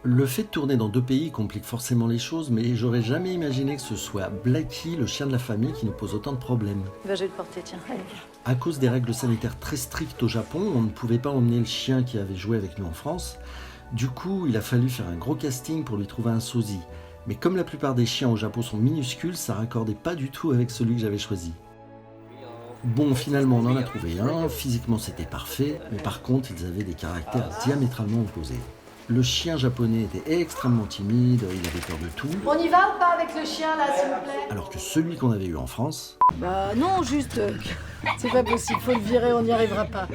Le fait de tourner dans deux pays complique forcément les choses, mais j'aurais jamais imaginé que ce soit Blackie, le chien de la famille, qui nous pose autant de problèmes. Je vais le porter, tiens. Allez. À cause des règles sanitaires très strictes au Japon, on ne pouvait pas emmener le chien qui avait joué avec nous en France. Du coup, il a fallu faire un gros casting pour lui trouver un sosie. Mais comme la plupart des chiens au Japon sont minuscules, ça raccordait pas du tout avec celui que j'avais choisi. Bon, finalement, on en a trouvé un. Physiquement, c'était parfait, mais par contre, ils avaient des caractères diamétralement opposés. Le chien japonais était extrêmement timide, il avait peur de tout, On y va ou pas avec le chien là, s'il vous plaît? alors que celui qu'on avait eu en France, Bah non, juste. C'est pas possible, faut le virer, on n'y arrivera pas.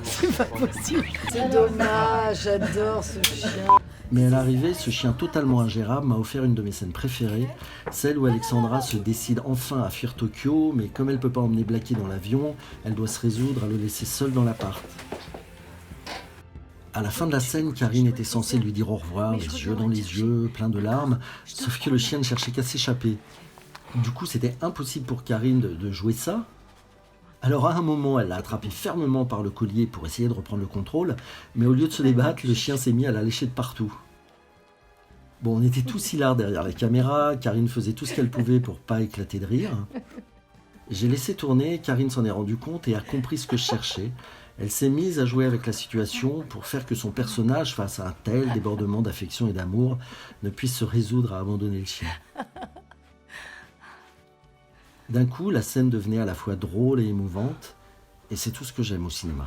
C'est pas possible. C'est dommage, j'adore ce chien. mais à l'arrivée, ce chien totalement ingérable m'a offert une de mes scènes préférées, celle où Alexandra se décide enfin à fuir Tokyo, mais comme elle peut pas emmener Blackie dans l'avion, elle doit se résoudre à le laisser seul dans l'appart. À la fin de la scène, Karine était censée lui dire au revoir, les yeux dans les yeux, plein de larmes, sauf que le chien ne cherchait qu'à s'échapper. Du coup, c'était impossible pour Karine de jouer ça. Alors à un moment, elle l'a attrapé fermement par le collier pour essayer de reprendre le contrôle, mais au lieu de se débattre, le chien s'est mis à la lécher de partout. Bon, on était tous hilares derrière la caméra, Karine faisait tout ce qu'elle pouvait pour pas éclater de rire. J'ai laissé tourner, Karine s'en est rendue compte et a compris ce que je cherchais. Elle s'est mise à jouer avec la situation pour faire que son personnage, face à un tel débordement d'affection et d'amour, ne puisse se résoudre à abandonner le chien. D'un coup, la scène devenait à la fois drôle et émouvante, et c'est tout ce que j'aime au cinéma.